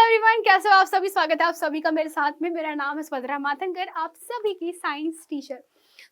Everyone, कैसे हो आप सभी। स्वागत है आप सभी का मेरे साथ में। मेरा नाम है स्वधरा माथंकर, आप सभी की साइंस टीचर।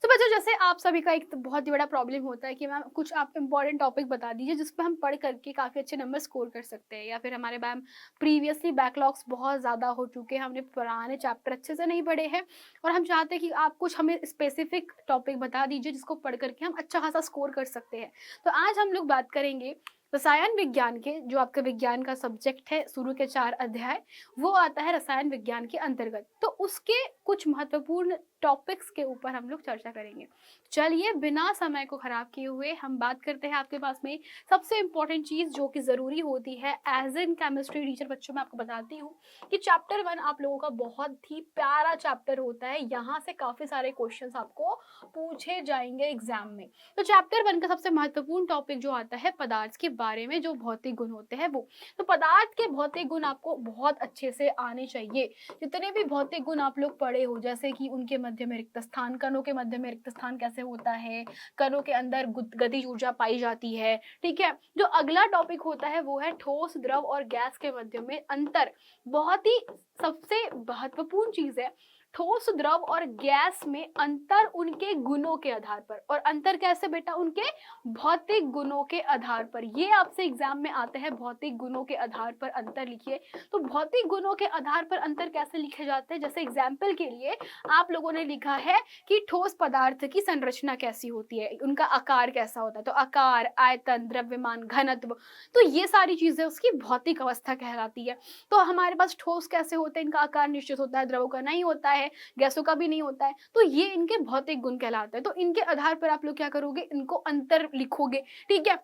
तो बच्चों, जैसे आप सभी का एक तो बहुत ही बड़ा प्रॉब्लम होता है कि मैम कुछ आप इंपॉर्टेंट टॉपिक बता दीजिए जिस पर हम पढ़ करके काफ़ी अच्छे नंबर स्कोर कर सकते हैं, या फिर हमारे मैम प्रीवियसली बैकलॉग्स बहुत ज़्यादा हो चुके हैं, हमने पुराने चैप्टर अच्छे से नहीं पढ़े हैं और हम चाहते हैं कि आप कुछ हमें स्पेसिफिक टॉपिक बता दीजिए जिसको पढ़ करके हम अच्छा खासा स्कोर कर सकते हैं। तो आज हम लोग बात करेंगे रसायन विज्ञान के, जो आपका विज्ञान का सब्जेक्ट है, शुरू के 4 अध्याय वो आता है रसायन विज्ञान के अंतर्गत। तो उसके कुछ महत्वपूर्ण टॉपिक्स के ऊपर हम लोग चर्चा करेंगे। चलिए बिना समय को खराब किए हुए हम बात करते हैं। आपके पास में सबसे इंपॉर्टेंट चीज जो कि जरूरी होती है एज एन केमिस्ट्री टीचर, बच्चों मैं आपको बताती हूँ कि चैप्टर 1 आप लोगों का बहुत ही प्यारा चैप्टर होता है। यहाँ से काफी सारे क्वेश्चंस आपको पूछे जाएंगे एग्जाम में। तो चैप्टर 1 का सबसे महत्वपूर्ण टॉपिक जो आता है पदार्थ के बारे में, जो भौतिक गुण होते हैं वो। तो पदार्थ के भौतिक गुण आपको बहुत अच्छे से आने चाहिए। जितने भी भौतिक गुण आप लोग पढ़े हो, जैसे कि उनके मध्य में रिक्त स्थान, कणों के मध्य में रिक्त स्थान कैसे होता है, कणों के अंदर गतिज ऊर्जा पाई जाती है, ठीक है। जो अगला टॉपिक होता है वो है ठोस, द्रव और गैस के मध्य में अंतर। बहुत ही सबसे महत्वपूर्ण चीज है ठोस, द्रव और गैस में अंतर उनके गुणों के आधार पर। और अंतर कैसे बेटा? उनके भौतिक गुणों के आधार पर। ये आपसे एग्जाम में आते हैं, भौतिक गुणों के आधार पर अंतर लिखिए। तो भौतिक गुणों के आधार पर अंतर कैसे लिखे जाते हैं? जैसे एग्जाम्पल के लिए आप लोगों ने लिखा है कि ठोस पदार्थ की संरचना कैसी होती है, उनका आकार कैसा होता है। तो आकार, आयतन, द्रव्यमान, घनत्व, तो ये सारी चीजें उसकी भौतिक अवस्था कहलाती है। तो हमारे पास ठोस कैसे होते हैं, इनका आकार निश्चित होता है, द्रवों का नहीं होता है, गैसों का भी नहीं होता है। तो ये इनके भौतिक गुण कहलाते हैं। तो इनके आधार पर आप लोग क्या करोगे, इनको अंतर लिखोगे, ठीक है।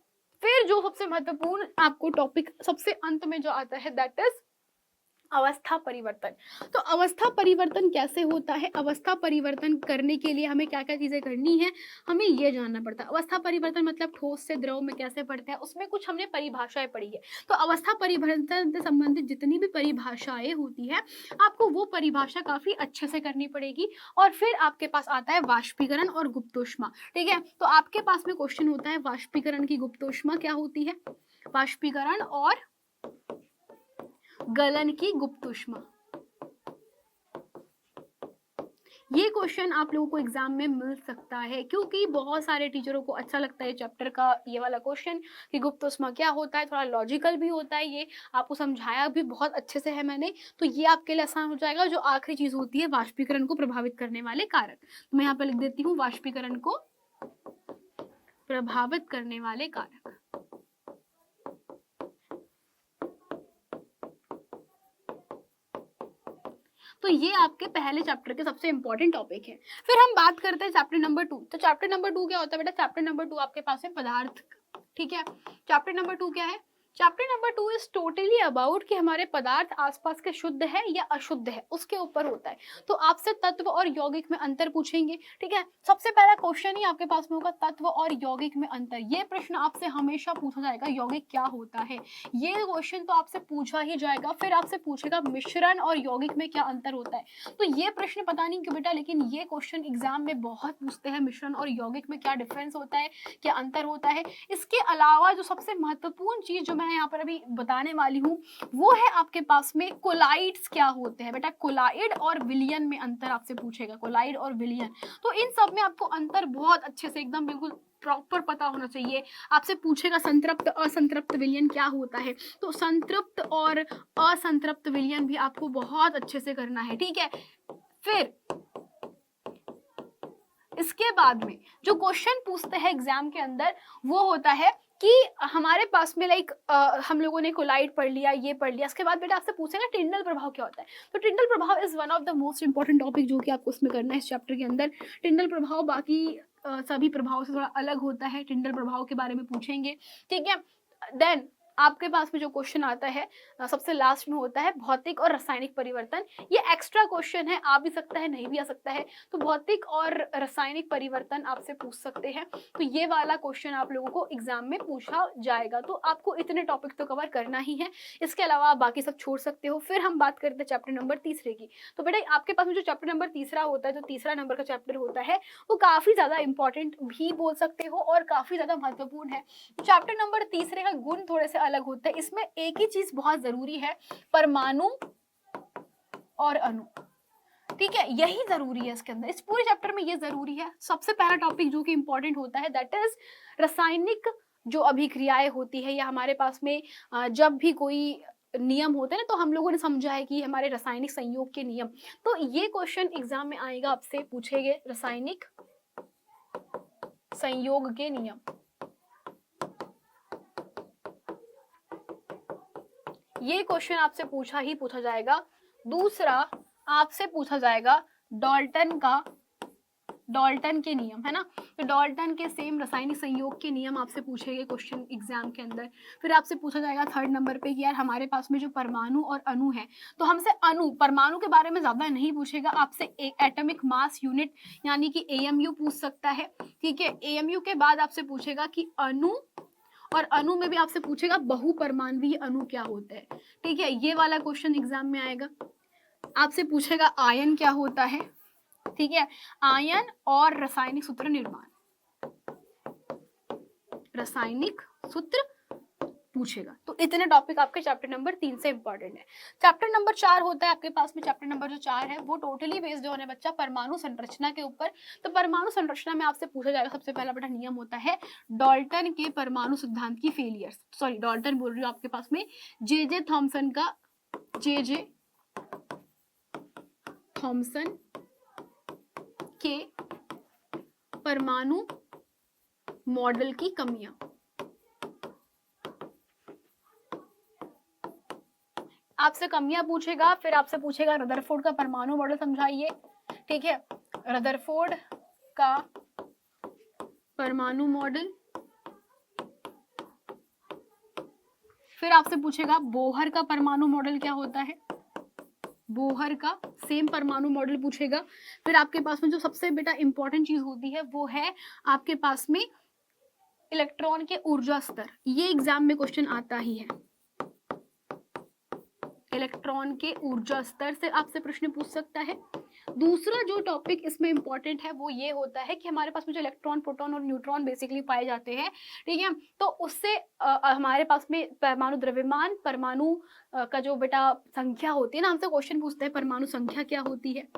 फिर जो सबसे महत्वपूर्ण आपको टॉपिक सबसे अंत में जो आता है दैट इज अवस्था परिवर्तन। तो अवस्था परिवर्तन कैसे होता है, अवस्था परिवर्तन करने के लिए हमें क्या क्या चीजें करनी है, हमें ये जानना पड़ता है। अवस्था परिवर्तन मतलब ठोस से द्रव में कैसे पढ़ते हैं, उसमें कुछ हमने परिभाषाएं पढ़ी है। तो अवस्था परिवर्तन से संबंधित जितनी भी परिभाषाएं होती है आपको वो परिभाषा काफी अच्छे से करनी पड़ेगी। और फिर आपके पास आता है वाष्पीकरण और गुप्तोष्मा, ठीक है। तो आपके पास में क्वेश्चन होता है वाष्पीकरण की गुप्तोष्मा क्या होती है, वाष्पीकरण और गलन की गुप्त ऊष्मा। ये क्वेश्चन आप लोगों को एग्जाम में मिल सकता है, क्योंकि बहुत सारे टीचरों को अच्छा लगता है चैप्टर का ये वाला क्वेश्चन कि गुप्त ऊष्मा क्या होता है। थोड़ा लॉजिकल भी होता है, ये आपको समझाया भी बहुत अच्छे से है मैंने, तो ये आपके लिए आसान हो जाएगा। जो आखिरी चीज होती है वाष्पीकरण को प्रभावित करने वाले कारक, तो मैं यहाँ पर लिख देती हूँ वाष्पीकरण को प्रभावित करने वाले कारक। तो ये आपके पहले चैप्टर के सबसे इंपॉर्टेंट टॉपिक है। फिर हम बात करते हैं चैप्टर नंबर 2। तो चैप्टर नंबर 2 क्या होता है बेटा? चैप्टर नंबर 2 आपके पास है पदार्थ, ठीक है। चैप्टर नंबर 2 क्या है? Chapter number 2 is totally about कि हमारे पदार्थ आसपास के शुद्ध है या अशुद्ध है, उसके ऊपर होता है। तो आपसे तत्व और यौगिक में अंतर पूछेंगे, ठीक है। सबसे पहला क्वेश्चन ही आपके पास में होगा तत्व और यौगिक में अंतर। ये प्रश्न आपसे हमेशा पूछा जाएगा, यौगिक क्या होता है, ये क्वेश्चन तो आपसे पूछा ही जाएगा। फिर आपसे पूछेगा मिश्रण और यौगिक में क्या अंतर होता है। तो ये प्रश्न पता नहीं क्यों बेटा, लेकिन ये क्वेश्चन एग्जाम में बहुत पूछते हैं, मिश्रण और यौगिक में क्या डिफरेंस होता है, क्या अंतर होता है। इसके अलावा जो सबसे महत्वपूर्ण चीज जो मैं यहाँ पर अभी बताने वाली हूँ वो है आपके पास में कोलाइड्स क्या होते हैं बेटा। कोलाइड और विलयन में अंतर आपसे पूछेगा, कोलाइड और विलयन। तो इन सब में आपको अंतर बहुत अच्छे से एकदम बिल्कुल प्रॉपर पता होना चाहिए। आपसे पूछेगा संतृप्त असंतृप्त विलयन क्या होता है, तो संतृप्त और असंतृप्त विलयन भी आपको बहुत अच्छे से करना है, ठीक है। फिर इसके बाद में जो क्वेश्चन पूछते हैं एग्जाम के अंदर वो होता है कि हमारे पास में लाइक हम लोगों ने कोलाइड पढ़ लिया, ये पढ़ लिया, इसके बाद बेटा आपसे पूछेगा टिंडल प्रभाव क्या होता है। तो टिंडल प्रभाव is one of the most important topic जो कि आपको उसमें करना है इस चैप्टर के अंदर। टिंडल प्रभाव बाकी सभी प्रभावों से थोड़ा अलग होता है, टिंडल प्रभाव के बारे में पूछेंगे, ठीक है। देन आपके पास में जो क्वेश्चन आता है सबसे लास्ट में होता है भौतिक और रासायनिक परिवर्तन। ये एक्स्ट्रा क्वेश्चन है, आ भी सकता है नहीं भी आ सकता है। तो भौतिक और रासायनिक परिवर्तन आपसे पूछ सकते हैं। तो ये वाला क्वेश्चन आप लोगों को एग्जाम में पूछा जाएगा। तो आपको इतने टॉपिक तो कवर करना ही है, इसके अलावा आप बाकी सब छोड़ सकते हो। फिर हम बात करते हैं चैप्टर नंबर 3 की। तो बेटा आपके पास में जो चैप्टर नंबर 3 होता है, जो 3 नंबर का चैप्टर होता है वो काफी ज्यादा इंपॉर्टेंट भी बोल सकते हो और काफी ज्यादा महत्वपूर्ण है। चैप्टर नंबर 3 का गुण थोड़े से अलग होता है। इसमें एक ही चीज बहुत जरूरी है, परमाणु और अणु, ठीक है, यही जरूरी है इसके अंदर, इस पूरे चैप्टर में ये जरूरी है। सबसे पहला टॉपिक जो कि इंपॉर्टेंट होता है दैट इज रासायनिक जो अभिक्रियाएं होती है, या हमारे पास में जब भी कोई नियम होते हैं ना, तो हम लोगों ने समझा है कि हमारे रासायनिक संयोग के नियम, तो ये क्वेश्चन एग्जाम में आएगा, आपसे पूछेंगे रासायनिक संयोग के नियम। ये क्वेश्चन आपसे पूछा जाएगा। दूसरा आपसे पूछा जाएगा डाल्टन के नियम, है ना, तो डाल्टन के सेम रासायनिक संयोग के नियम आपसे पूछेंगे क्वेश्चन एग्जाम के अंदर। फिर आपसे पूछा जाएगा थर्ड नंबर पे कि यार हमारे पास में जो परमाणु और अणु है, तो हमसे अणु परमाणु के बारे में ज्यादा नहीं पूछेगा, आपसे एटॉमिक मास यूनिट यानी कि एएमयू पूछ सकता है, ठीक है। एएमयू के बाद आपसे पूछेगा कि अणु, और अणु में भी आपसे पूछेगा बहुपरमाणुवीय अणु क्या होता है, ठीक है, ये वाला क्वेश्चन एग्जाम में आएगा। आपसे पूछेगा आयन क्या होता है, ठीक है, आयन और रासायनिक सूत्र निर्माण, रासायनिक सूत्र पूछेगा। तो इतने टॉपिक आपके चैप्टर नंबर 3 से इंपॉर्टेंट है। चैप्टर नंबर 4 होता है आपके पास में, चैप्टर नंबर जो 4 है वो टोटली बेस्ड होने बच्चा परमाणु संरचना के ऊपर। तो परमाणु संरचना में आपसे पूछा जाएगा, सबसे पहला बेटा नियम होता है डाल्टन के परमाणु सिद्धांत की फेलियर्स, सॉरी डाल्टन बोल रही हूँ आपके पास में, जे थॉमसन का, जे थॉमसन के परमाणु मॉडल की कमियां। आपसे कमियां पूछेगा, फिर आपसे पूछेगा रदरफोर्ड का परमाणु मॉडल समझाइए, ठीक है, रदरफोर्ड का परमाणु मॉडल। फिर आपसे पूछेगा बोहर का परमाणु मॉडल क्या होता है, बोहर का सेम परमाणु मॉडल पूछेगा। फिर आपके पास में जो सबसे बेटा इंपॉर्टेंट चीज होती है वो है आपके पास में इलेक्ट्रॉन के ऊर्जा स्तर, ये एग्जाम में क्वेश्चन आता ही है, इलेक्ट्रॉन के ऊर्जा स्तर से आपसे प्रश्न पूछ सकता है। दूसरा जो टॉपिक इसमें इंपॉर्टेंट है वो ये होता है कि हमारे पास में जो इलेक्ट्रॉन, प्रोटॉन और न्यूट्रॉन बेसिकली पाए जाते हैं, ठीक है, तो उससे हमारे पास में परमाणु द्रव्यमान, परमाणु का जो बेटा संख्या होती है ना, हमसे क्वेश्चन पूछते हैं परमाणु संख्या क्या होती है,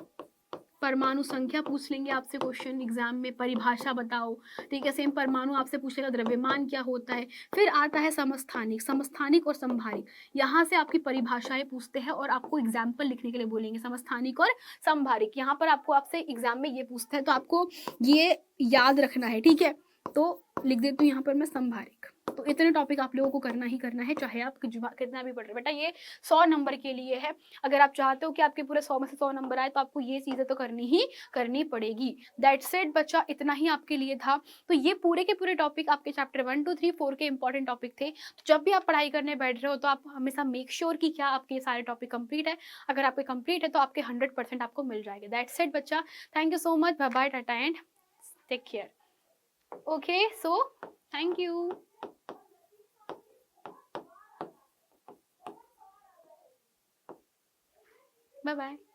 परमाणु संख्या पूछ लेंगे आपसे क्वेश्चन एग्जाम में, परिभाषा बताओ, ठीक है, सेम परमाणु आपसे पूछेगा द्रव्यमान क्या होता है। फिर आता है समस्थानिक, समस्थानिक और संभारिक, यहाँ से आपकी परिभाषाएं पूछते हैं और आपको एग्जाम्पल लिखने के लिए बोलेंगे, समस्थानिक और संभारिक, यहाँ पर आपको आपसे एग्जाम में ये पूछते हैं, तो आपको ये याद रखना है, ठीक है। तो लिख देती हूँ यहाँ पर मैं संभारिक। तो इतने टॉपिक आप लोगों को करना ही करना है, चाहे आप कितना भी पढ़ रहे, बेटा ये 100 नंबर के लिए है। अगर आप चाहते हो कि आपके पूरे 100 में से 100 नंबर आए, तो आपको ये चीजें तो करनी पड़ेगी। दैट्स इट बच्चा, इतना ही आपके लिए था। तो ये पूरे के पूरे टॉपिक आपके चैप्टर 1 2 3 4 के इंपॉर्टेंट टॉपिक थे। तो जब भी आप पढ़ाई करने बैठ रहे हो तो आप हमेशा मेक श्योर कि क्या आपके सारे टॉपिक कंप्लीट है। अगर आपके कंप्लीट है तो आपके 100% आपको मिल जाएगा। दैट्स इट बच्चा, thank you so much, bye bye, tata and take care. Okay, so thank you. Bye bye.